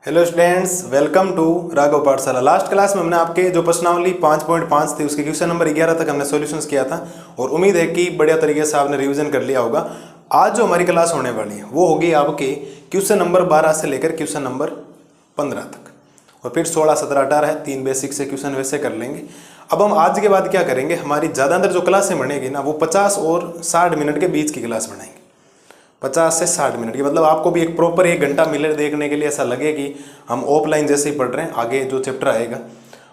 Hello students, welcome to Raghav Pathshala. Last class में हमने आपके जो प्रश्नावली 5.5 थी उसके क्वेश्चन नंबर 11 तक हमने सॉल्यूशंस किया था और उम्मीद है कि बढ़िया तरीके से आपने रिवीजन कर लिया होगा। आज जो हमारी क्लास होने वाली है वो होगी आपके क्वेश्चन नंबर 12 से लेकर क्वेश्चन नंबर 15 तक और फिर 16, 17, 18 है 3 बेसिक से क्वेश्चन वैसे कर लेंगे। अब हम आज के बाद क्या करेंगे, हमारी ज़्यादातर जो क्लासें बनेगी ना वो 50 और 60 मिनट के बीच की क्लास बनाएंगे। 50 से 60 मिनट की, मतलब आपको भी एक प्रॉपर 1 घंटा मिले देखने के लिए, ऐसा लगे कि हम ऑफलाइन जैसे ही पढ़ रहे हैं। आगे जो चैप्टर आएगा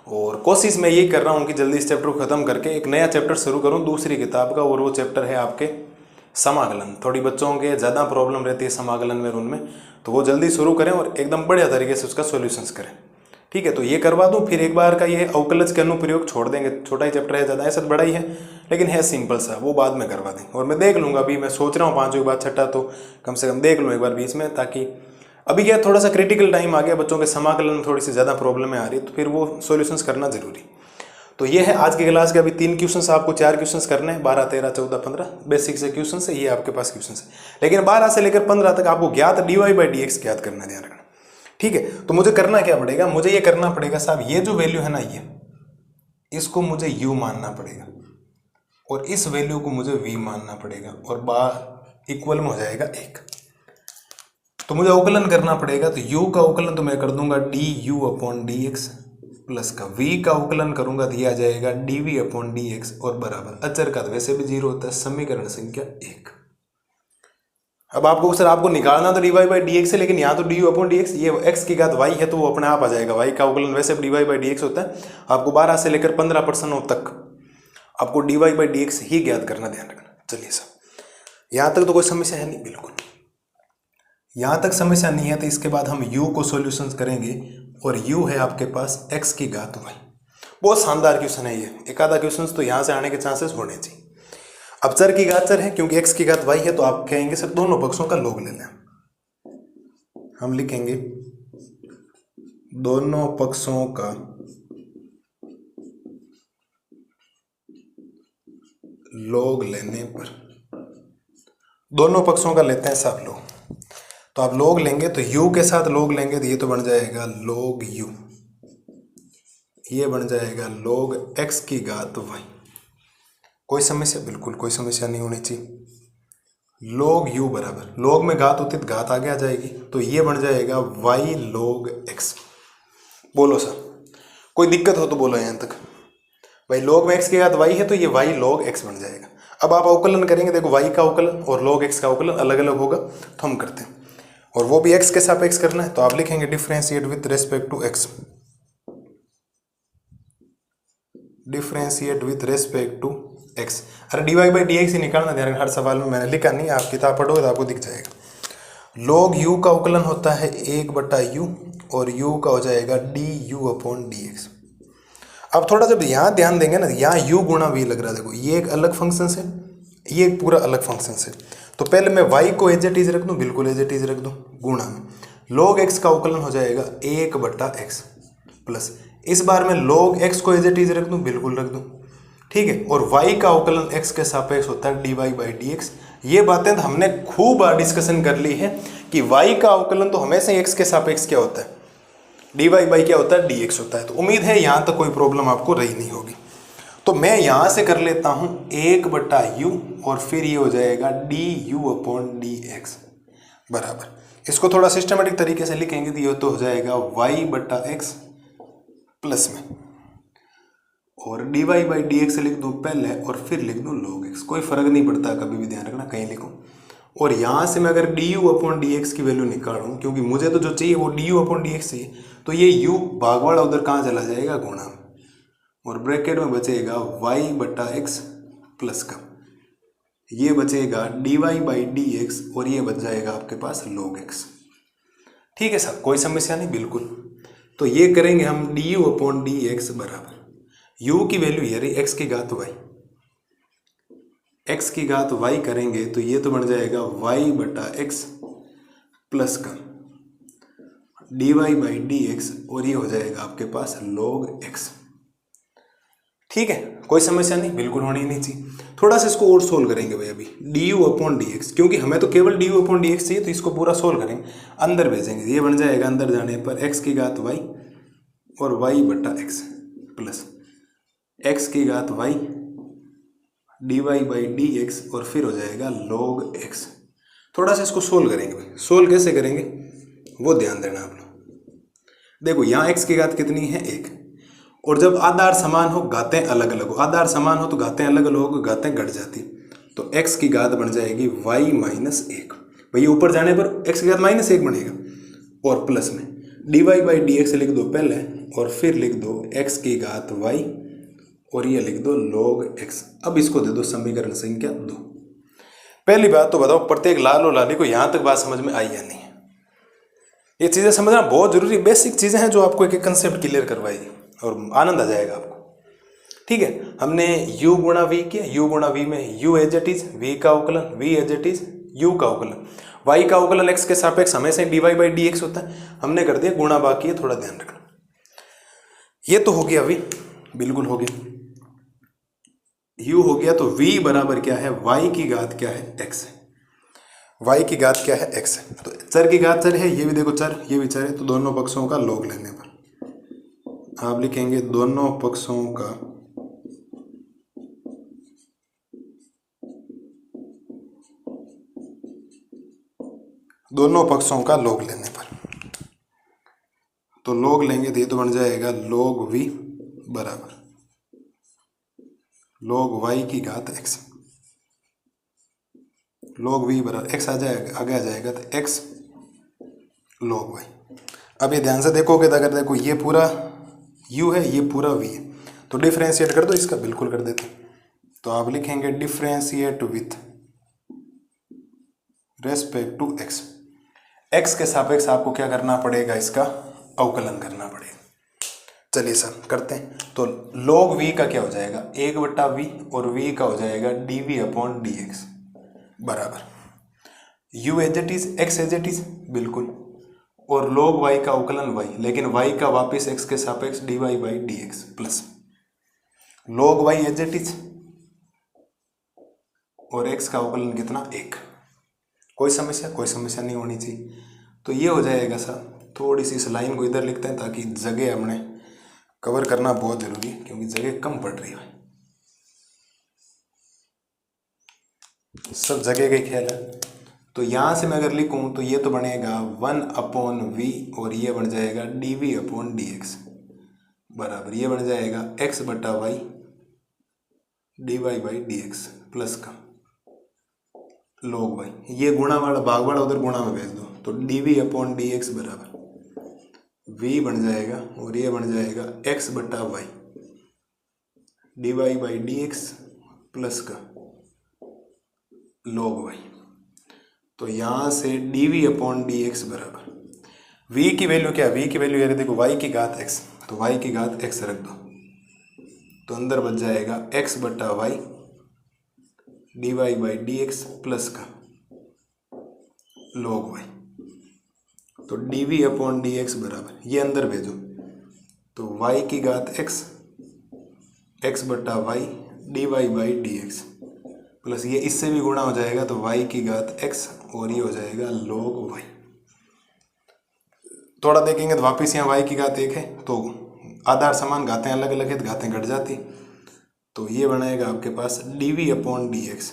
और कोशिश मैं यही कर रहा हूँ कि जल्दी इस चैप्टर को ख़त्म करके एक नया चैप्टर शुरू करूँ दूसरी किताब का, और वो चैप्टर है आपके समाकलन। थोड़ी बच्चों के ज़्यादा प्रॉब्लम रहती है समाकलन में, उनमें तो वो जल्दी शुरू करें और एकदम बढ़िया तरीके से उसका सॉल्यूशंस करें। ठीक है, तो ये करवा दूं, फिर एक बार का ये अवकलज के अनुप्रयोग छोड़ देंगे। छोटा ही चैप्टर है, ज़्यादा ऐसा बड़ा ही है लेकिन है सिंपल सा, वो बाद में करवा देंगे। और मैं देख लूँगा, अभी मैं सोच रहा हूँ 5 के बाद छठा तो कम से कम देख लूँ एक बार बीच में, ताकि अभी क्या थोड़ा सा क्रिटिकल टाइम आ गया, बच्चों के समाकलन में थोड़ी सी ज़्यादा प्रॉब्लम आ रही है, तो फिर वो सॉल्यूशंस करना जरूरी। तो ये है आज की क्लास के। अभी 3 क्वेश्चंस, आपको 4 क्वेश्चंस करने हैं, 12, 13, 14, 15 बेसिक से क्वेश्चन है, ये आपके पास क्वेश्चन है। लेकिन 12 से लेकर 15 तक आपको ज्ञात dy/dx ज्ञात करना, ध्यान रखना। ठीक है, तो मुझे करना क्या पड़ेगा, मुझे ये करना पड़ेगा साहब, ये जो वैल्यू है ना, ये इसको मुझे u मानना पड़ेगा और इस वैल्यू को मुझे v मानना पड़ेगा और बार इक्वल में हो जाएगा 1। तो मुझे अवकलन करना पड़ेगा, तो u का अवकलन तो मैं कर दूंगा du/dx प्लस का v का अवकलन करूंगा, दिया जाएगा dv/dx और बराबर अचर का तो वैसे भी 0 होता है, समीकरण संख्या 1। अब आपको सर आपको निकालना तो dy/dx है, लेकिन यहाँ तो du/dx, ये x की घात y है तो वो अपने आप आ जाएगा। y का अवकलन वैसे भी dy/dx होता है। आपको 12 से लेकर 15 प्रश्नों तक आपको dy/dx ही ज्ञात करना, ध्यान रखना। चलिए सर, यहाँ तक तो कोई समस्या है नहीं, बिल्कुल यहाँ तक समस्या नहीं है। तो इसके बाद हम u को सॉल्यूशन करेंगे और u है आपके पास x की घात y। बहुत शानदार क्वेश्चन है ये, एक आधा क्वेश्चन तो यहाँ से आने के चांसेस होने चाहिए। अब चर की घात चर है, क्योंकि x की घात y है, तो आप कहेंगे सर दोनों पक्षों का लॉग ले लें। हम लिखेंगे दोनों पक्षों का लॉग लेने पर, दोनों पक्षों का लेते हैं सब लोग, तो आप लॉग लेंगे तो u के साथ लॉग लेंगे तो ये तो बन जाएगा log u, ये बन जाएगा log x की घात y। कोई समस्या, बिल्कुल कोई समस्या नहीं होनी चाहिए। log u बराबर, log में घात होती तो घात आगे आ जाएगी, तो ये बन जाएगा y log x। बोलो सर, कोई दिक्कत हो तो बोलो यहाँ तक। भाई log में x की घात y है तो ये y log x बन जाएगा। अब आप अवकलन करेंगे, देखो y का अवकलन और log x का अवकलन अलग अलग होगा, तो हम करते हैं, और वो भी x के सापेक्ष करना है। तो आप लिखेंगे differentiate with respect to x, differentiate with respect to x। अरे dy/dx ही निकालना, ध्यान, हर सवाल में मैंने लिखा नहीं, आप किताब पढ़ोगे तो आपको दिख जाएगा। log u का अवकलन होता है 1/u और u का हो जाएगा du/dx। अब थोड़ा जब यहाँ ध्यान देंगे ना, यहाँ u गुणा v लग रहा है, देखो ये एक अलग फंक्शन है, ये एक पूरा अलग फंक्शन है। तो पहले मैं y को एज इट इज रख दूँ, बिल्कुल एज इट इज रख दूँ, गुणा में log x का अवकलन हो जाएगा 1/x प्लस, इस बार में log x को एज इट इज रख दूँ, बिल्कुल रख दूँ, ठीक है। और y का अवकलन x के सापेक्ष होता है dy/dx। ये बातें तो हमने खूब बार डिस्कशन कर ली है कि y का अवकलन तो हमेशा x के सापेक्ष क्या होता है, dy क्या होता है, dx होता है। तो उम्मीद है यहाँ तक कोई प्रॉब्लम आपको रही नहीं होगी। तो मैं यहाँ से कर लेता हूँ 1/u और फिर ये हो जाएगा du/dx बराबर, इसको थोड़ा सिस्टमेटिक तरीके से लिखेंगे तो ये तो हो जाएगा y/x प्लस में, और dy/dx लिख दूँ पहले और फिर लिख दूँ log x, कोई फर्क नहीं पड़ता, कभी भी ध्यान रखना कहीं लिखो। और यहाँ से मैं अगर du/dx की वैल्यू निकालूँ, क्योंकि मुझे तो जो चाहिए वो du/dx चाहिए, तो ये u भागवाड़ा उधर कहाँ चला जाएगा, गुणा, और ब्रैकेट में बचेगा y/x प्लस का, ये बचेगा dy/dx और ये बच जाएगा आपके पास log x। ठीक है साहब, कोई समस्या नहीं, बिल्कुल। तो ये करेंगे हम du/dx बराबर u की वैल्यू ये रही x की घात y, x की घात y करेंगे तो ये तो बन जाएगा y/x प्लस का dy/dx और ये हो जाएगा आपके पास log x। ठीक है, कोई समस्या नहीं, बिल्कुल होनी नहीं चाहिए। थोड़ा सा इसको और सोल्व करेंगे भाई अभी, D you upon d x, क्योंकि हमें तो केवल D you upon d x चाहिए, तो इसको पूरा सोल्व करेंगे, अंदर भेजेंगे। ये बन जाएगा अंदर जाने पर एक्स की घात वाई और वाई बटा एक्स प्लस एक्स की घात y d y by d x और फिर हो जाएगा log एक्स। थोड़ा सा इसको सोल्व करेंगे भाई, सोल्व कैसे करेंगे वो ध्यान देना आप लोग। देखो यहाँ एक्स की घात कितनी है 1, और जब आधार समान हो घातें अलग अलग हो, आधार समान हो तो घातें अलग अलग हो, घातें घट जाती, तो x की घात बन जाएगी y माइनस 1। भैया ऊपर जाने पर x की घात माइनस 1 बनेगा और प्लस में d y by d x लिख दो पहले और फिर लिख दो x की घात y और ये लिख दो log x। अब इसको दे दो समीकरण संख्या 2। पहली बात तो बताओ प्रत्येक लाल और लाली को यहाँ तक बात समझ में आई या नहीं? ये चीज़ें समझना बहुत जरूरी, बेसिक चीज़ें हैं जो आपको एक एक कंसेप्ट क्लियर करवाएगी और आनंद आ जाएगा आपको। ठीक है, हमने u गुणा v किया, u गुणा v में u as it is, v का अवकलन, v as it is, u का अवकलन, y का अवकलन x के सापेक्ष हमेशा dy बाई डी एक्स होता है, हमने कर दिया गुणा, बाकी है थोड़ा ध्यान रखना। ये तो हो गया अभी, बिल्कुल हो गया, u हो गया, तो v बराबर क्या है, y की घात क्या है, x है, y की घात क्या है, x है। तो चर की घात चर है, ये भी देखो चर, ये भी चर है, तो दोनों पक्षों का log लेने पर आप लिखेंगे दोनों पक्षों का log लेने पर, तो log लेंगे तो ये तो बन जाएगा log v बराबर log y की घात x, log v बराबर x आ जाएगा, आगे आ जाएगा तो x log y। अब ये ध्यान से देखोगे तो अगर देखो ये पूरा u है, ये पूरा v है, तो डिफ्रेंशिएट कर दो इसका, बिल्कुल कर देते। तो आप लिखेंगे differentiate with respect to x, x के सापेक्ष आपको क्या करना पड़ेगा, इसका अवकलन करना पड़ेगा। चलिए सर करते हैं। तो log v का क्या हो जाएगा, 1 बट्टा v और v का हो जाएगा dv अपॉन डी एक्स बराबर u as it is, x as it is बिल्कुल, और log y का अवकलन y, लेकिन y का वापिस x के सापेक्ष dy by d x plus log y as it is और x का अवकलन कितना 1। कोई समस्या नहीं होनी चाहिए। तो ये हो जाएगा सर, थोड़ी सी इस लाइन को इधर लिखते हैं ताकि जगह हमने कवर करना बहुत जरूरी है, क्योंकि जगह कम पड़ रही है, सब जगह का ख्याल है। तो यहाँ से मैं अगर लिखूँ तो ये तो बनेगा 1 अपॉन v और ये बन जाएगा dv अपॉन डी एक्स बराबर, ये बन जाएगा x बटा y dy by d x plus का log y, ये गुणा वाला भाग वाला उधर गुणा में भेज दो, तो dv अपॉन डी एक्स बराबर v बन जाएगा और ये बन जाएगा x बटा y dy by d x plus का log y। तो यहाँ से dv अपॉन डी एक्स बराबर v की वैल्यू क्या है, v की वैल्यू यार देखो y की घात x, तो y की घात x रख दो, तो अंदर बच जाएगा x बटा y dy by d x plus का log y। तो dv अपॉन डी एक्स बराबर, ये अंदर भेजो, तो y की घात x बटा y dy by d x plus ये इससे भी गुणा हो जाएगा, तो y की घात x और ये हो जाएगा log y। थोड़ा देखेंगे तो वापिस यहाँ y की घात 1 है, तो आधार समान, घातें अलग अलग है तो घातें घट जाती, तो ये बनाएगा आपके पास dv upon d x,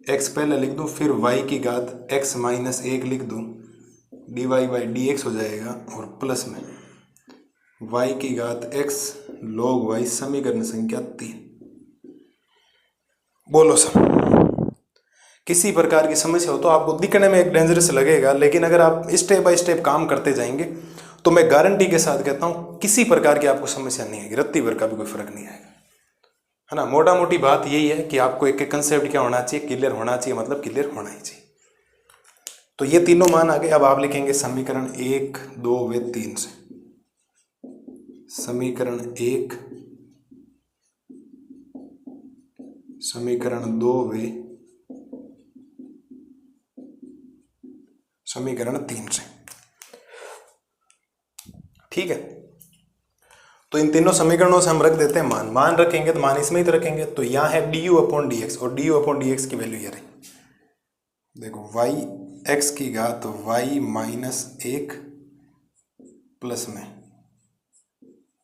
x पहले लिख दो, फिर y की घात x माइनस 1 लिख दो, dy बाई डी एक्स हो जाएगा और प्लस में y की घात x log y, समीकरण संख्या 3। बोलो सर, किसी प्रकार की समस्या हो तो आपको दिखने में एक डेंजरस लगेगा, लेकिन अगर आप स्टेप बाय स्टेप काम करते जाएंगे तो मैं गारंटी के साथ कहता हूँ किसी प्रकार की आपको समस्या नहीं आएगी, रत्ती भर का भी कोई फर्क नहीं आएगा, है ना। मोटा मोटी बात यही है कि आपको एक एक कंसेप्ट क्या होना चाहिए, क्लियर होना चाहिए, मतलब क्लियर होना ही चाहिए। तो ये तीनों मान आ गए। अब आप लिखेंगे समीकरण 1, 2 व 3 से, समीकरण 1, समीकरण 2 व समीकरण 3 से, ठीक है। तो इन तीनों समीकरणों से हम रख देते हैं मान रखेंगे तो मान इसमें ही तो रखेंगे। तो यहाँ है du अपॉन डी एक्स, और du अपॉन डी एक्स की वैल्यू ये रही, देखो y x की घात y माइनस 1 प्लस में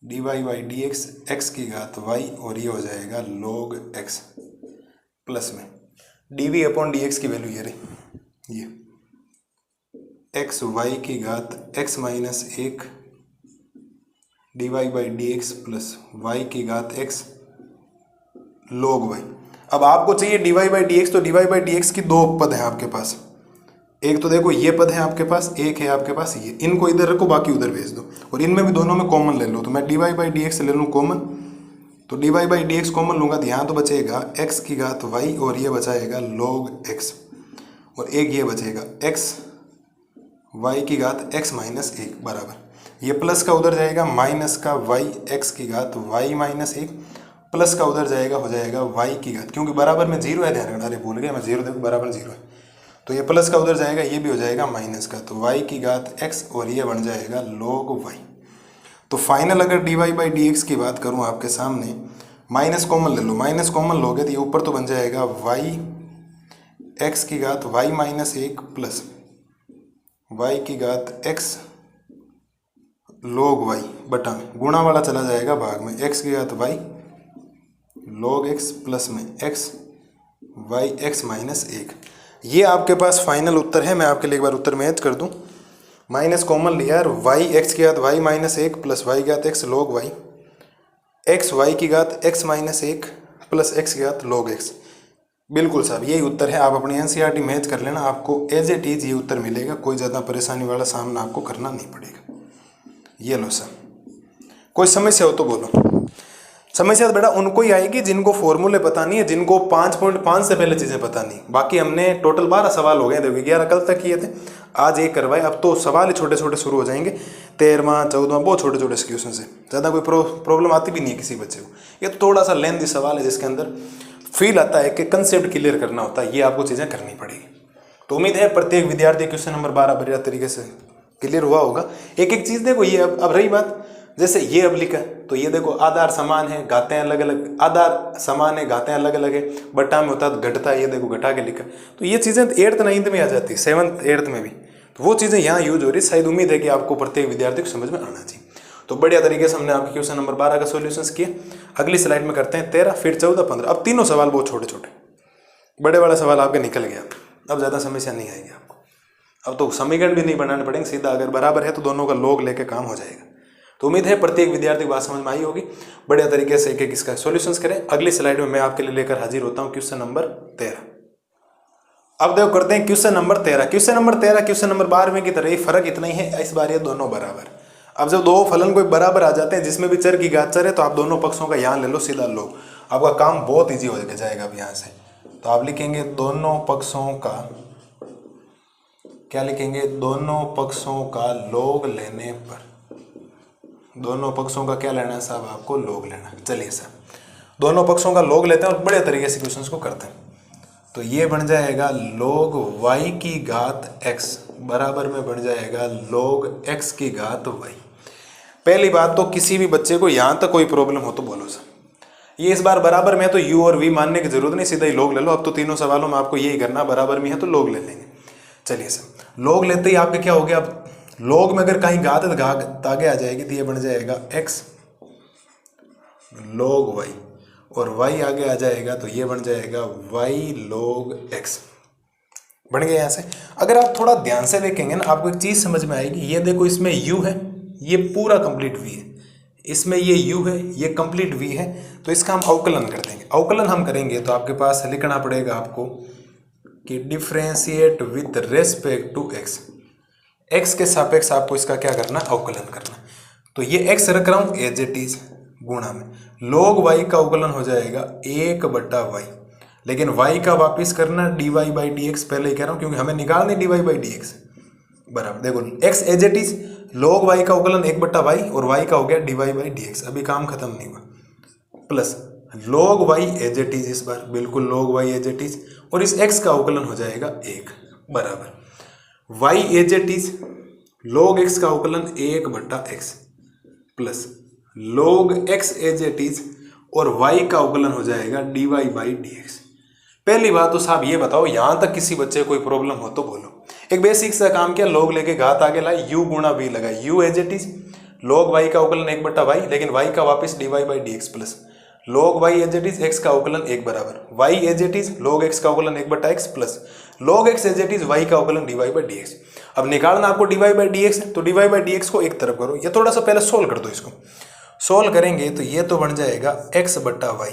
dy by d x x की घात y, और ये हो जाएगा log x प्लस में dv अपॉन डी एक्स की वैल्यू ये रही, ये x y की घात x minus 1 dy by d x plus y की घात x log y। अब आपको चाहिए dy बाई डी एक्स, तो dy बाई डी एक्स की दो पद हैं आपके पास, एक तो देखो ये पद है आपके पास, एक है आपके पास ये, इनको इधर रखो बाकी उधर भेज दो, और इनमें भी दोनों में कॉमन ले लो। तो मैं dy बाई डी एक्स ले लूँ कॉमन, तो dy by d x common लूँगा तो यहाँ तो बचेगा x की घात y, और ये बचाएगा log x, और एक ये बचेगा x y की घात x माइनस 1 बराबर, ये प्लस का उधर जाएगा माइनस का y x की घात y माइनस 1, प्लस का उधर जाएगा हो जाएगा y की घात, क्योंकि बराबर में जीरो है, ध्यान रखना, अरे भूल गया मैं, जीरो देखो बराबर जीरो है, तो ये प्लस का उधर जाएगा, ये भी हो जाएगा माइनस का, तो y की घात x, और ये बन जाएगा log y। तो फाइनल अगर dy बाई डी एक्स की बात करूँ आपके सामने, माइनस कॉमन ले लो, माइनस कॉमन लोगे तो ये ऊपर तो बन जाएगा y x की घात y माइनस 1 प्लस y की घात x log y बटा में गुणा वाला चला जाएगा भाग में, x की घात y log x प्लस में x y x माइनस 1। ये आपके पास फाइनल उत्तर है। मैं आपके लिए एक बार उत्तर मैच कर दूं, माइनस कॉमन लिया यार, y x की घात y माइनस 1 प्लस y की घात x log y, x y की घात x माइनस 1 प्लस x की घात log x। बिल्कुल साहब यही उत्तर है। आप अपनी एनसीईआरटी मैच कर लेना, आपको एज इट इज ये उत्तर मिलेगा, कोई ज़्यादा परेशानी वाला सामना आपको करना नहीं पड़ेगा। ये लो सर, कोई समस्या हो तो बोलो। समस्या तो बेटा उनको ही आएगी जिनको फॉर्मूले पता नहीं है, जिनको 5.5 से पहले चीज़ें पता नहीं। बाकी हमने टोटल 12 सवाल हो गए, देखो 11 कल तक किए थे, आज एक करवाए, अब तो सवाल ही छोटे छोटे शुरू हो जाएंगे, 13वां 14वां बहुत छोटे छोटे क्वेश्चन से, ज़्यादा कोई प्रॉब्लम आती भी नहीं है किसी बच्चे को। ये तो थोड़ा सा लेंथी सवाल है जिसके अंदर फील आता है कि कंसेप्ट क्लियर करना होता है, ये आपको चीज़ें करनी पड़ेगी। तो उम्मीद है प्रत्येक विद्यार्थी क्वेश्चन नंबर 12 बढ़िया तरीके से क्लियर हुआ होगा। एक एक चीज़ देखो, ये अब रही बात, जैसे ये अब लिखा तो ये देखो आधार समान है घातें अलग अलग, आधार समान है घातें अलग अलग है, बट्टा में होता तो घटता है, ये देखो घटा के लिखा। तो ये चीज़ें 8th 9th में आ जाती है, 7th 8th में भी, तो वो चीज़ें यहाँ यूज हो रही। शायद उम्मीद है कि आपको प्रत्येक विद्यार्थी को समझ में आना चाहिए। तो बढ़िया तरीके से हमने आपके क्वेश्चन नंबर 12 का सोल्यूशन किया। अगली स्लाइड में करते हैं 13, फिर 14, 15। अब तीनों सवाल बहुत छोटे छोटे, बड़े वाला सवाल आपके निकल गया, अब ज़्यादा समस्या नहीं आएगी आपको। अब तो समीकरण भी नहीं बनाने पड़ेंगे, सीधा अगर बराबर है तो दोनों का log लेके काम हो जाएगा। तो उम्मीद है प्रत्येक विद्यार्थी की बात समझ में आई होगी। बढ़िया तरीके से एक एक इसका सॉल्यूशंस करें। अगली स्लाइड में मैं आपके लिए लेकर हाजिर होता हूं क्वेश्चन नंबर 13। अब देखो करते हैं question number 13। Question number 13 question number 12 की तरह ही फर्क इतना ही है, इस बार ये दोनों बराबर। अब जब दो फलन कोई बराबर आ जाते हैं जिसमें भी चर की घात चर है, तो आप दोनों पक्षों का यहाँ ले लो, सीधा लो, आपका काम बहुत ईजी हो जाएगा। अब यहाँ से तो आप लिखेंगे दोनों पक्षों का, क्या लिखेंगे, दोनों पक्षों का log लेने पर, दोनों पक्षों का क्या लेना है साहब, आपको log लेना। चलिए साहब दोनों पक्षों का log लेते हैं और बड़े तरीके से क्वेश्चंस को करते हैं। तो ये बन जाएगा log y की घात x बराबर में बन जाएगा log x की घात y। पहली बात तो किसी भी बच्चे को यहाँ तक कोई प्रॉब्लम हो तो बोलो सर, ये इस बार बराबर में है तो u और v मानने की जरूरत नहीं, सीधा ही log ले लो। अब तो तीनों सवालों में आपको यही करना, बराबर में है तो log ले लेंगे। चलिए सर log लेते ही आपके क्या हो गया, अब log में अगर कहीं घात आगे आ जाएगी तो ये बन जाएगा x log y, और y आगे आ जाएगा तो ये बन जाएगा y log x। बन गया यहाँ से। अगर आप थोड़ा ध्यान से देखेंगे ना, आपको एक चीज समझ में आएगी। ये देखो इसमें u है, ये पूरा कंप्लीट v है, इसमें ये u है, ये कंप्लीट v है, तो इसका हम अवकलन कर देंगे। अवकलन हम करेंगे तो आपके पास लिखना पड़ेगा आपको कि differentiate with respect to x, x के सापेक्ष आपको इसका क्या करना, अवकलन करना। तो ये x रख रहा हूं एज इट इज, गुणा में log y का अवकलन हो जाएगा 1/y, लेकिन y का वापिस करना dy बाई डी एक्स, पहले ही कह रहा हूं क्योंकि हमें निकालना dy बाई डी एक्स बराबर। देखो x as it is, log y का अवकलन 1/y और y का हो गया dy बाई डी एक्स, अभी काम खत्म नहीं हुआ, plus log y as it is, इस बार बिल्कुल log y as it is, और इस x का अवकलन हो जाएगा 1 बराबर y as it is, log x का अवकलन 1/x plus log x as it is और y का अवकलन हो जाएगा dy बाई dx। पहली बात तो साहब ये बताओ, यहां तक किसी बच्चे को कोई प्रॉब्लम हो तो बोलो। एक बेसिक सा काम किया, log लेके घात आगे लाए, u गुणा v लगा, u as it is log y का अवकलन 1/y, लेकिन y का वापस dy by dx plus log y as it is x का अवकलन 1 बराबर y as it is log x का अवकलन 1/x plus log x as it is y का अवकलन dy बाई dx। अब निकालना आपको dy बाई dx है, तो dy बाई dx को एक तरफ करो, ये थोड़ा सा पहले सोल्व कर दो। इसको सोल्व करेंगे तो ये तो बन जाएगा x बटा y,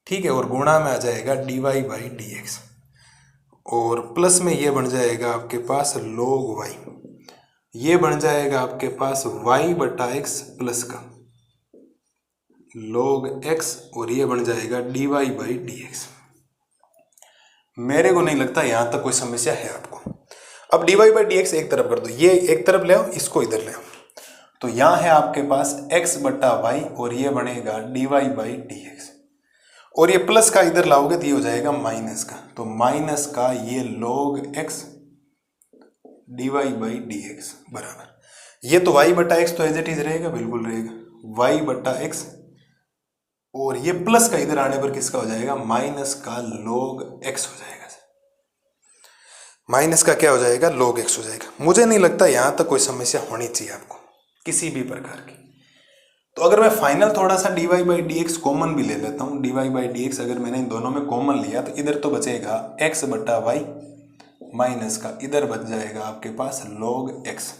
ठीक है, और गुणा में आ जाएगा dy बाई dx, और प्लस में ये बन जाएगा आपके पास log y, ये बन जाएगा आपके पास y बटा x प्लस का log x, और ये बन जाएगा dy बाई dx। मेरे को नहीं लगता यहां तक कोई समस्या है आपको। अब dy बाई dx एक तरफ कर दो, ये एक तरफ ले आओ, इसको इधर ले आओ, तो यहां है आपके पास x बटा y और ये बनेगा dy बाई dx, और ये प्लस का इधर लाओगे तो ये हो जाएगा माइनस का, तो माइनस का ये log x dy by dx बराबर, ये तो y बटा x तो एज इट इज रहेगा, बिल्कुल रहेगा y बटा x, और ये प्लस का इधर आने पर किसका हो जाएगा, माइनस का log x हो जाएगा, माइनस का क्या हो जाएगा, log x हो जाएगा। मुझे नहीं लगता यहां तक कोई समस्या होनी चाहिए आपको किसी भी प्रकार की। तो अगर मैं फाइनल थोड़ा सा dy बाई dx कॉमन भी ले लेता हूं, dy बाई dx अगर मैंने इन दोनों में कॉमन लिया तो इधर तो बचेगा x बटा y माइनस का इधर बच जाएगा आपके पास log x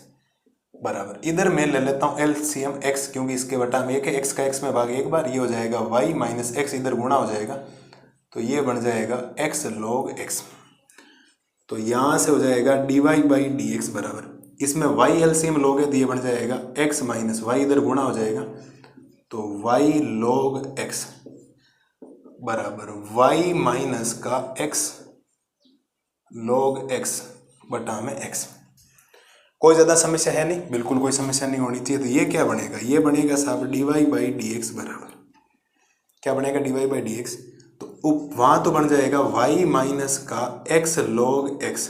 बराबर, इधर मैं ले लेता हूं LCM x, क्योंकि इसके बटा में एक है, x का x में भाग एक बार, ये हो जाएगा y माइनस x, इधर गुणा हो जाएगा तो ये बन जाएगा x log x, तो यहां से हो जाएगा dy बाई dx बराबर, इसमें y LCM लोगे तो ये बन जाएगा x माइनस y, इधर गुणा हो जाएगा तो y log x बराबर y माइनस का x log x बटा में x। कोई ज़्यादा समस्या है नहीं, बिल्कुल कोई समस्या नहीं होनी चाहिए। तो ये क्या बनेगा, ये बनेगा साहब dy बाई dx बराबर, क्या बनेगा dy बाई dx, तो वहाँ तो बन जाएगा y माइनस का x log x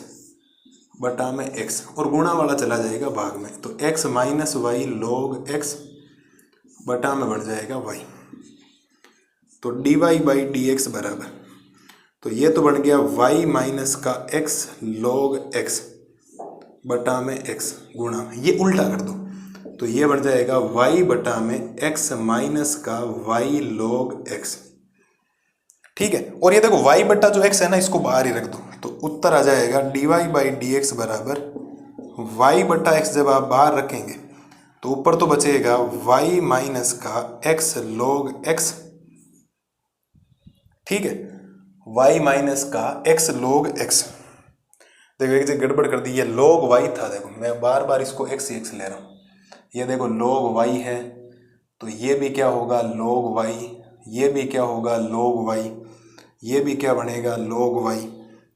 बटा में x, और गुणा वाला चला जाएगा भाग में, तो x minus y log x बटा में बढ़ जाएगा y, तो dy बाई dx बराबर, तो ये तो बन गया y माइनस का x log x बटा में x गुणा में, ये उल्टा कर दो तो ये बन जाएगा y बटा में x माइनस का y log x, ठीक है। और ये देखो y बटा जो x है ना, इसको बाहर ही रख दो, तो उत्तर आ जाएगा dy बाई dx बराबर y बटा x, जब आप बाहर रखेंगे तो ऊपर तो बचेगा y माइनस का x log x, ठीक है, y माइनस का x log x। देखो एक जगह गड़बड़ कर दी, ये log y था, देखो मैं बार बार इसको x ही x ले रहा हूँ, ये देखो log y है तो ये भी क्या होगा log y, ये भी क्या होगा log y, ये भी क्या बनेगा log y,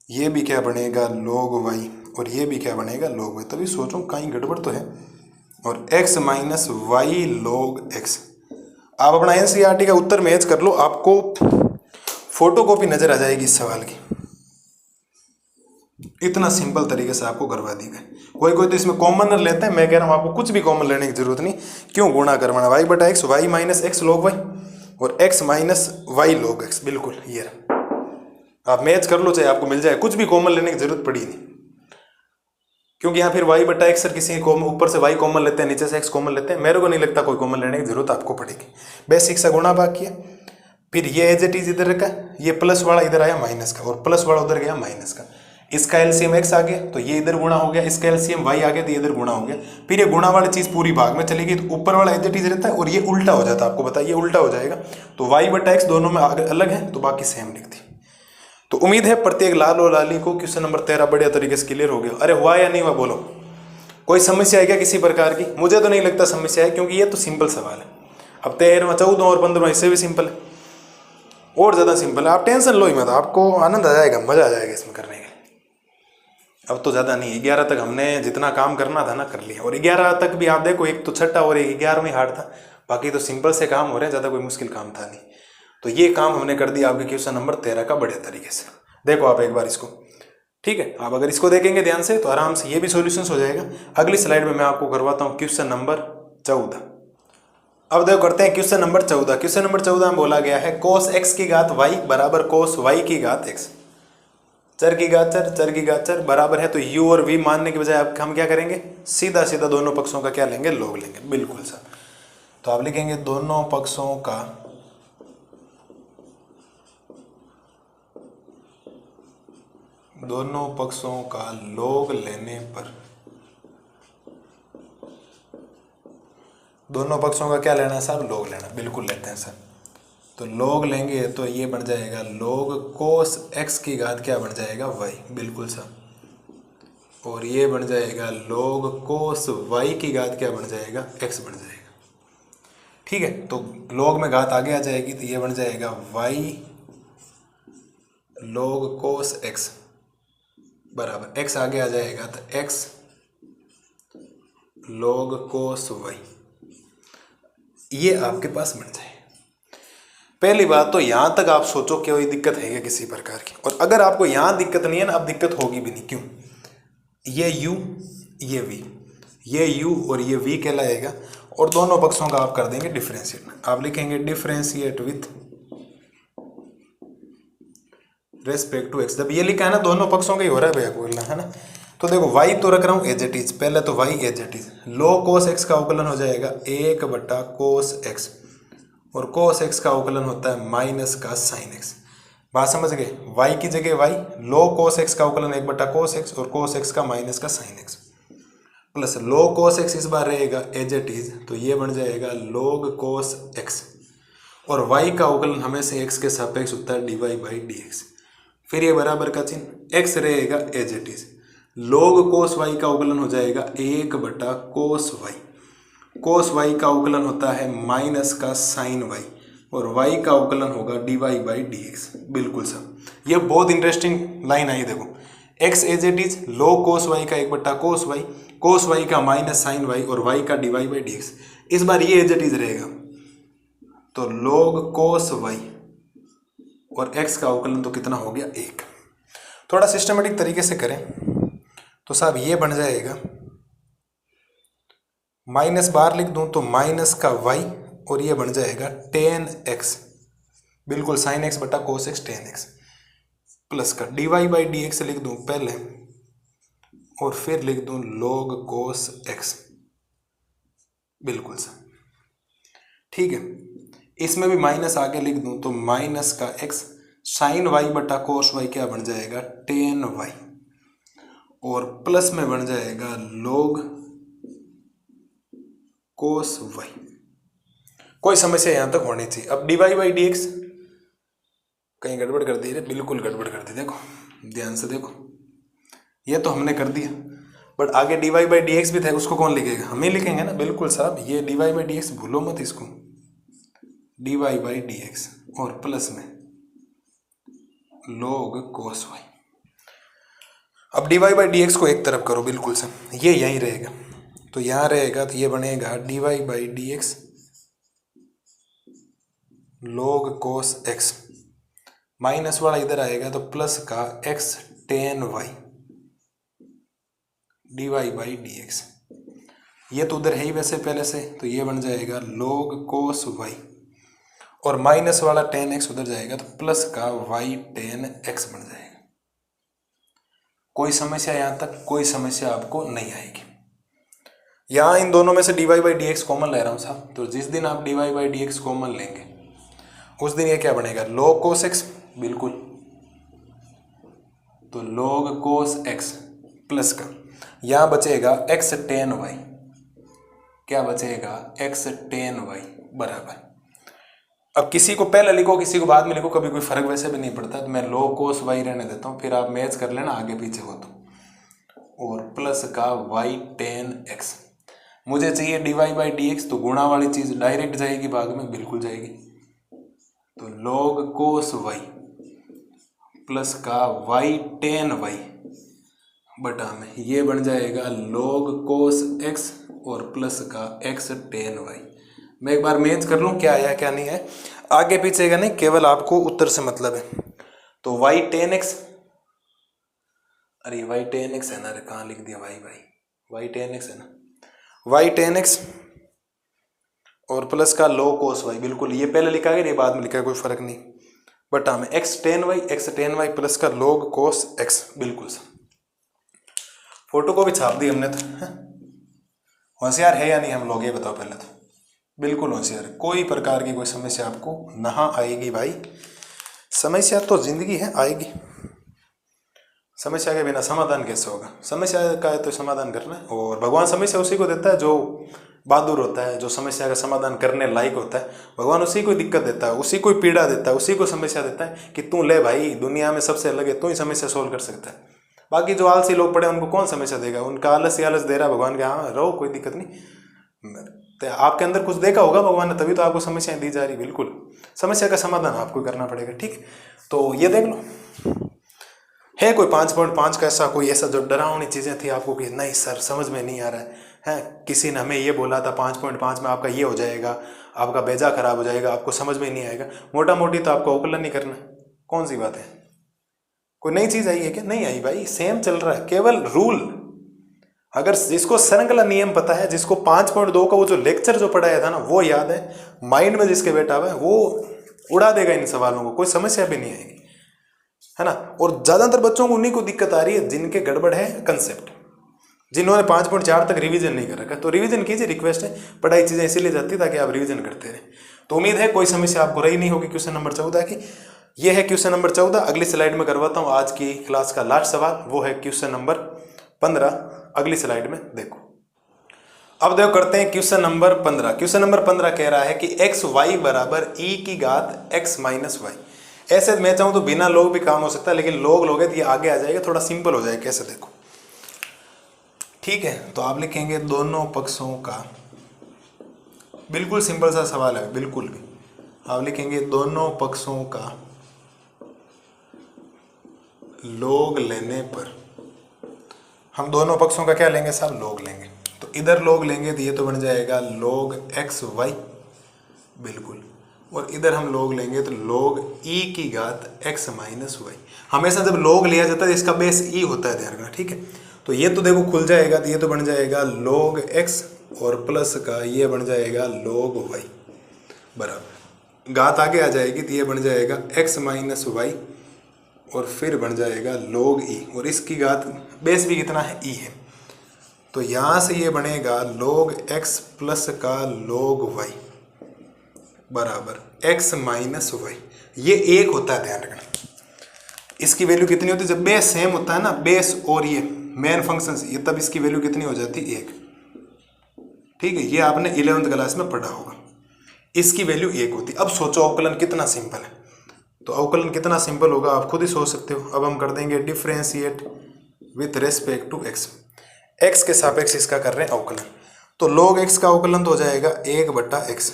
ये भी क्या बनेगा log y, और ये भी क्या बनेगा log y। तभी सोचो कहीं गड़बड़ तो है, और x minus y log x। आप अपना एनसीईआरटी का उत्तर मैच कर लो, आपको फोटोकॉपी नजर आ जाएगी इस सवाल की, इतना सिंपल तरीके से आपको करवा दी गई। कोई कोई तो इसमें कॉमनर लेते हैं, मैं कह रहा हूँ आपको कुछ भी कॉमन लेने की जरूरत नहीं, क्यों गुणा करवाना, y बटा x y minus x log y और x minus y log x, बिल्कुल ये आप मैच कर लो, चाहे आपको मिल जाए, कुछ भी कॉमन लेने की जरूरत पड़ी नहीं, क्योंकि यहाँ फिर y बटा x, सर किसी ऊपर से y कॉमन लेते हैं, नीचे से x कॉमन लेते हैं, मेरे को नहीं लगता कोई कॉमन लेने की जरूरत आपको पड़ेगी। बेसिक सा गुणा भाग किया, फिर ये एज इट इज इधर रखा, ये प्लस वाला इधर आया माइनस का, और प्लस वाला उधर गया माइनस का, इसका एलसीएम x आ गया तो ये इधर गुणा हो गया, इसका एलसीएम y आ गया तो ये इधर गुणा हो गया, फिर ये गुणा वाली चीज पूरी भाग में चली गई तो ऊपर वाला एज इट इज रहता है और ये उल्टा हो जाता है, आपको बताइए उल्टा हो जाएगा, तो y बटा x दोनों में अलग है तो बाकी सेम लिख दी। तो उम्मीद है प्रत्येक लाल और लाली को क्वेश्चन नंबर 13 बढ़िया तरीके से क्लियर हो गया। अरे हुआ या नहीं हुआ बोलो, कोई समस्या है क्या किसी प्रकार की? मुझे तो नहीं लगता समस्या है, क्योंकि ये तो सिंपल सवाल है। अब 13वां 14वां और 15वां इससे भी सिंपल है, और ज़्यादा सिंपल है, आप टेंशन लो ही मत, आपको आनंद आ जाएगा, मज़ा आ जाएगा इसमें करने के। अब तो ज़्यादा नहीं, 11 तक हमने जितना काम करना था ना कर लिया, और 11 तक भी आप देखो एक तो छठा और एक 11वां हार्ड था, बाकी तो सिंपल से काम हो रहे हैं, ज़्यादा कोई मुश्किल काम था नहीं। तो ये काम हमने कर दिया आपके क्वेश्चन नंबर 13 का बढ़िया तरीके से। देखो आप एक बार इसको, ठीक है, आप अगर इसको देखेंगे ध्यान से तो आराम से ये भी सॉल्यूशंस हो जाएगा। अगली स्लाइड में मैं आपको करवाता हूँ क्वेश्चन नंबर 14। अब देखो करते हैं क्वेश्चन नंबर 14। क्वेश्चन नंबर 14 में बोला गया है कोस एक्स की घात वाई बराबर कोस वाई की घात एक्स। चर की घात चर, चर की घात चर बराबर है, तो u और v मानने के बजाय आप हम क्या करेंगे, सीधा सीधा दोनों पक्षों का क्या लेंगे, लॉग लेंगे। बिल्कुल सर। तो आप लिखेंगे दोनों पक्षों का लॉग लेने पर, दोनों पक्षों का क्या लेना है साहब, लॉग लेना। बिल्कुल लेते हैं सर। तो लॉग लेंगे तो ये बन जाएगा लॉग कोस एक्स की घात क्या बन जाएगा, वाई। बिल्कुल सर। और ये बन जाएगा लॉग कोस वाई की घात क्या बन जाएगा, एक्स बन जाएगा। ठीक है, तो लॉग में घात आगे आ जाएगी तो ये बन जाएगा वाई लॉग कोस एक्स बराबर एक्स आगे आ जाएगा तो एक्स लॉग कोस वाई, ये आपके पास बन जाए। पहली बात तो यहां तक आप सोचो कि कोई दिक्कत है क्या किसी प्रकार की, और अगर आपको यहां दिक्कत नहीं है ना, अब दिक्कत होगी भी नहीं। क्यों, ये u ये v, ये u और ये v कहलाएगा, और दोनों पक्षों का आप कर देंगे डिफरेंशिएट। आप लिखेंगे differentiate with respect to x। जब ये लिखा है ना दोनों पक्षों का ही हो रहा है भैया बोलना है ना, तो देखो y तो रख रहा हूँ एज इट इज, पहले तो y as it is, log cos x का अवकलन हो जाएगा 1 कोस x, और कोस x का अवकलन होता है माइनस का साइन x। बात समझ गए, y की जगह y, लो कोस x का अवकलन 1 कोस x, और कोस x का माइनस का sign x, plus low cos x इस बार रहेगा एज इट इज, तो ये बन जाएगा log कोस x, और y का अवकलन हमेशा x के सापेक्ष होता है dy बाई dx। फिर ये बराबर का चिन्ह, x रहेगा as it is, log cos y का अवकलन हो जाएगा 1 कोस y, कोस y का अवकलन होता है माइनस का साइन y, और y का अवकलन होगा dy बाई dx। बिल्कुल सर, ये बहुत इंटरेस्टिंग लाइन आई। देखो x as it is, log cos y का 1 कोस y, कोस y का माइनस साइन y, और y का dy बाई dx। इस बार ये एज इट इज रहेगा, तो log कोस y और x का अवकलन तो कितना हो गया, 1। थोड़ा सिस्टमेटिक तरीके से करें तो साहब ये बन जाएगा, माइनस बाहर लिख दूं तो माइनस का y, और ये बन जाएगा टेन एक्स, बिल्कुल साइन एक्स बटा cos x ten x, plus का dy बाई डी एक्स लिख दूं पहले, और फिर लिख दूं log कोस एक्स। बिल्कुल सर, ठीक है। इसमें भी माइनस आगे लिख दूं तो माइनस का x साइन y बटा कोस y क्या बन जाएगा, टेन y, और प्लस में बन जाएगा log कोस y। कोई समस्या यहां तक होनी चाहिए। अब dy बाई डी एक्स कहीं गड़बड़ कर दी रे, बिल्कुल गड़बड़ कर दी। देखो ध्यान से देखो, ये तो हमने कर दिया, बट आगे dy बाई डी एक्स भी था, उसको कौन लिखेगा, हम ही लिखेंगे ना। बिल्कुल साहब, ये dy बाई डी एक्स भूलो मत इसको, dy बाई डी एक्स और प्लस में log कोस y। अब dy बाई डी एक्स को एक तरफ करो, बिल्कुल से ये यहीं रहेगा, तो यहाँ रहेगा, तो ये बनेगा dy by d x log cos x, minus वाला इधर आएगा तो प्लस का x ten y dy by d x. ये तो उधर है ही वैसे पहले से, तो ये बन जाएगा log कोस y, और माइनस वाला टेन x उधर जाएगा तो प्लस का y टेन x बन जाएगा। कोई समस्या यहाँ तक, कोई समस्या आपको नहीं आएगी। यहाँ इन दोनों में से dy by d x common ले रहा हूँ साहब, तो जिस दिन आप dy by d x common लेंगे उस दिन ये क्या बनेगा, log कोस x। बिल्कुल, तो log कोस x प्लस का यहाँ बचेगा x टेन y, क्या बचेगा, x टेन y बराबर। अब किसी को पहले लिखो किसी को बाद में लिखो, कभी कोई फर्क वैसे भी नहीं पड़ता, तो मैं log कोस y रहने देता हूँ, फिर आप मैच कर लेना आगे पीछे हो तो, और प्लस का y टेन x। मुझे चाहिए dy बाई डी एक्स, तो गुणा वाली चीज डायरेक्ट जाएगी भाग में, बिल्कुल जाएगी, तो log कोस y प्लस का y टेन y बटा में ये बन जाएगा log कोस x और प्लस का x टेन y। मैं एक बार मैच कर लूँ क्या आया क्या नहीं है, आगे पीछे का नहीं, केवल आपको उत्तर से मतलब है। तो y टेन x, अरे y टेन x है ना, अरे कहाँ लिख दिया y टेन x है ना, y टेन x और प्लस का log cos y, बिल्कुल ये पहले लिखा गया, ये बाद में लिखा है, कोई फर्क नहीं। बटा में x tan y प्लस का log cos x, बिल्कुल सर। फोटो को भी छाप दी हमने तो। होशियार है या नहीं हम लोग, ये बताओ पहले तो। बिल्कुल होशियार है, कोई प्रकार की कोई समस्या आपको ना आएगी भाई। समस्या तो जिंदगी है, आएगी। समस्या के बिना समाधान कैसे होगा? समस्या का है तो समाधान करना है, और भगवान समस्या उसी को देता है जो बहादुर होता है, जो समस्या का समाधान करने लायक होता है। भगवान उसी को दिक्कत देता है, उसी को पीड़ा देता है, उसी को समस्या देता है कि तू ले भाई, दुनिया में सबसे अलग है, तू ही समस्या सोल्व कर सकता है। बाकी जो आलसी लोग पड़े उनको कौन समस्या देगा? उनका आलस ही आलस दे रहा है भगवान के, हाँ रहो कोई दिक्कत नहीं। तो आपके अंदर कुछ देखा होगा भगवान ने, तभी तो आपको समस्याएं दी जा रही। बिल्कुल समस्या का समाधान आपको करना पड़ेगा, ठीक। तो ये देख लो, है कोई 5.5 का ऐसा कोई ऐसा जो डरावनी चीज़ें थी आपको कि नहीं सर समझ में नहीं आ रहा है, किसी ने हमें ये बोला था 5.5 में आपका ये हो जाएगा, आपका बेजा खराब हो जाएगा, आपको समझ में नहीं आएगा। मोटा मोटी तो आपको अवकलन नहीं करना, कौन सी बात है? कोई नई चीज़ आई है क्या? नहीं आई भाई, सेम चल रहा है, केवल रूल। अगर जिसको श्रृंखला नियम पता है, जिसको 5.2 का वो जो लेक्चर जो पढ़ाया था ना वो याद है, माइंड में जिसके बैठा हुआ है, वो उड़ा देगा इन सवालों को, कोई समस्या भी नहीं आएगी, है ना। और ज्यादातर बच्चों को उन्हीं को दिक्कत आ रही है जिनके गड़बड़ है कंसेप्ट, जिन्होंने 5.4 तक रिवीजन नहीं कर रखा। तो रिवीजन कीजिए, रिक्वेस्ट है, पढ़ाई चीजें इसीलिए जाती है ताकि आप रिवीजन करते रहे। तो उम्मीद है कोई समस्या आपको रही नहीं होगी। क्वेश्चन नंबर 14 की, ये है क्वेश्चन नंबर 14। अगली स्लाइड में करवाता हूँ आज की क्लास का लास्ट सवाल, वो है क्वेश्चन नंबर 15। अगली स्लाइड में देखो। अब देखो करते हैं क्वेश्चन नंबर 15। क्वेश्चन नंबर 15 कह रहा है कि एक्स वाई बराबर ई की घात एक्स माइनस वाई। ऐसे मैं चाहूँ तो बिना लोग भी काम हो सकता है, लेकिन लोग लोगे तो ये आगे आ जाएगा, थोड़ा सिंपल हो जाएगा। कैसे देखो, ठीक है, तो आप लिखेंगे दोनों पक्षों का, बिल्कुल सिंपल सा सवाल है, बिल्कुल भी आप लिखेंगे दोनों पक्षों का लोग लेने पर, हम दोनों पक्षों का क्या लेंगे साहब? लोग लेंगे। तो इधर लोग लेंगे तो ये तो बन जाएगा लोग एक्स वाई, बिल्कुल। और इधर हम लोग लेंगे तो लोग ई की घात एक्स माइनस वाई। हमेशा जब लोग लिया जाता है इसका बेस ई होता है, ध्यान रखना, ठीक है। तो ये तो देखो खुल जाएगा, तो ये तो बन जाएगा लोग एक्स और प्लस का ये बन जाएगा लोग वाई बराबर, घात आगे आ जाएगी तो ये बन जाएगा एक्स माइनस वाई और फिर बन जाएगा लोग ई, और इसकी घात बेस भी कितना है? ई है। तो यहाँ से ये बनेगा लोग एक्स प्लस का लोग वाई बराबर एक्स माइनस वाई। ये एक होता है, ध्यान रखना। इसकी वैल्यू कितनी होती है? जब बेस सेम होता है ना, बेस और ये मेन फंक्शन ये, तब इसकी वैल्यू कितनी हो जाती है? 1, ठीक है। ये आपने 11वीं क्लास में पढ़ा होगा, इसकी वैल्यू 1 होती। अब सोचो अवकलन कितना सिंपल है। तो अवकलन कितना सिंपल होगा आप खुद ही सोच सकते हो। अब हम कर देंगे differentiate with respect to x, x के सापेक्ष इसका कर रहे हैं अवकलन। तो log x का अवकलन तो हो जाएगा 1/x,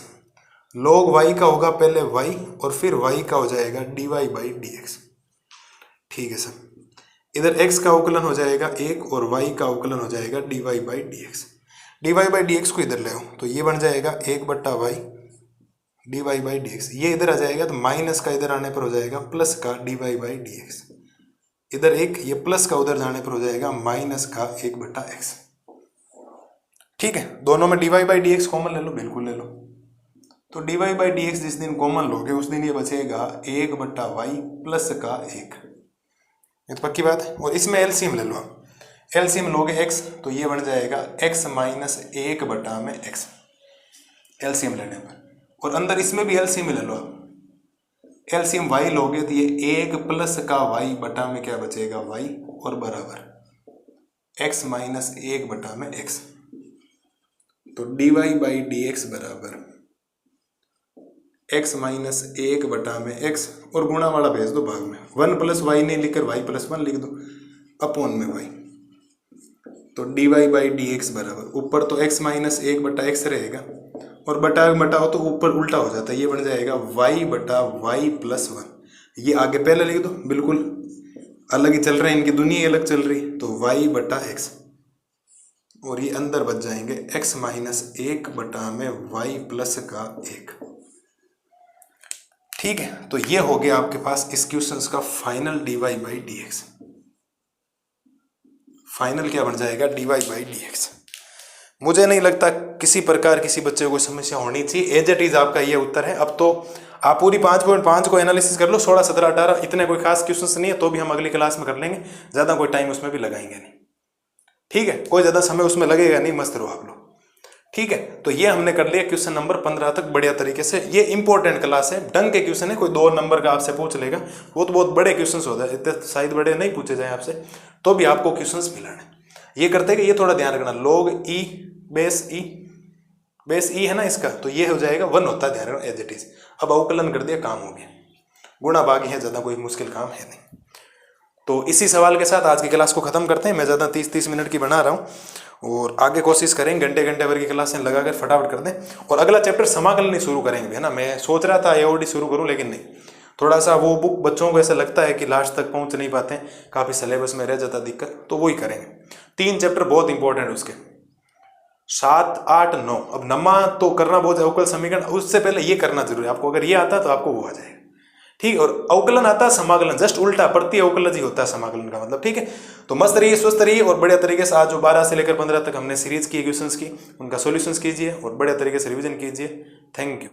log y का होगा पहले y और फिर y का हो जाएगा dy/dx, ठीक है सर। इधर x का अवकलन हो जाएगा 1 और y का अवकलन हो जाएगा dy/dx। dy/dx को इधर ले आओ तो ये बन जाएगा 1/y dy/dx। ये इधर आ जाएगा तो माइनस का इधर आने पर हो जाएगा प्लस का dy/dx। इधर एक, ये प्लस का उधर जाने पर हो जाएगा माइनस का 1/x, ठीक है। दोनों में dy/dx कॉमन ले लो, बिल्कुल ले लो। तो dy/dx जिस दिन कॉमन लोगे उस दिन ये बचेगा 1/y प्लस का 1, ये तो पक्की बात है। और इसमें एलसीएम ले लो आप, एलसीएम लोगे x तो ये बन जाएगा x माइनस 1/x, एलसीएम लेने पर। और अंदर इसमें भी एलसीएम ले लो आप, एलसीएम y लोगे तो ये 1 प्लस का y बटा में क्या बचेगा? y और बराबर x माइनस 1/x। तो dy/dx बराबर x माइनस 1/x और गुणा वाला भेज दो भाग में, 1 प्लस वाई नहीं लिखकर y प्लस 1 लिख दो अपॉन में y। तो dy/dx बराबर ऊपर तो x माइनस 1/x रहेगा और बटा बटाओ तो ऊपर उल्टा हो जाता है, ये बन जाएगा y/y प्लस 1। ये आगे पहले लिख दो, बिल्कुल अलग ही चल रहे हैं, इनकी दुनिया अलग चल रही। तो y/x और ये अंदर बच जाएंगे x माइनस 1/y प्लस का 1, ठीक है। तो ये हो गया आपके पास इस क्वेश्चन का फाइनल dy/dx। फाइनल क्या बन जाएगा? dy/dx। मुझे नहीं लगता किसी प्रकार किसी बच्चे को कोई समस्या होनी चाहिए। एज इट इज आपका ये उत्तर है। अब तो आप पूरी 5.5 को एनालिसिस कर लो, 16, 17, 18 इतने कोई खास क्वेश्चंस नहीं है, तो भी हम अगली क्लास में कर लेंगे, ज़्यादा कोई टाइम उसमें भी लगाएंगे नहीं, ठीक है, कोई ज़्यादा समय उसमें लगेगा नहीं, मस्त रहो आप लोग, ठीक है। तो ये हमने कर लिया क्वेश्चन नंबर 15 तक बढ़िया तरीके से। ये इंपॉर्टेंट क्लास है, ढंग के क्वेश्चन है, कोई 2 नंबर का आपसे पूछ लेगा, वो तो बहुत बड़े क्वेश्चन होता है, इतने शायद बड़े नहीं पूछे जाए आपसे, तो भी आपको क्वेश्चन मिलाने ये करते हैं कि ये थोड़ा ध्यान रखना, log e बेस ई है ना इसका, तो ये हो जाएगा 1 होता है, ध्यान रखना एज इट इज। अब अवकलन कर दिया, काम हो गया, गुणा भाग है, ज़्यादा कोई मुश्किल काम है नहीं। तो इसी सवाल के साथ आज की क्लास को ख़त्म करते हैं। मैं ज़्यादा 30-30 मिनट की बना रहा हूँ, और आगे कोशिश करेंगे घंटे घंटे भर की क्लासें लगाकर फटाफट कर दें। और अगला चैप्टर समाकलन ही शुरू करेंगे, है ना। मैं सोच रहा था एओडी शुरू करूँ, लेकिन नहीं, थोड़ा सा वो बुक बच्चों को ऐसा लगता है कि लास्ट तक पहुँच नहीं पाते हैं, काफ़ी सिलेबस में रह जाता दिक्कत, तो वही करेंगे। 3 चैप्टर बहुत इंपॉर्टेंट है उसके, 7, 8, 9। अब नमा तो करना बहुत अवकल समीकरण, उससे पहले ये करना जरूरी है आपको। अगर ये आता है तो आपको वो आ जाएगा, ठीक है। और अवकलन आता है समाकलन, जस्ट उल्टा, प्रति अवकलज ही होता है समाकलन का मतलब, ठीक है। तो मस्त रहिए, स्वस्थ रहिए, और बढ़िया तरीके से आज जो 12 से लेकर 15 तक हमने सीरीज की क्वेश्चंस की, उनका सॉल्यूशंस कीजिए और बढ़िया तरीके से रिवीजन कीजिए। Thank you.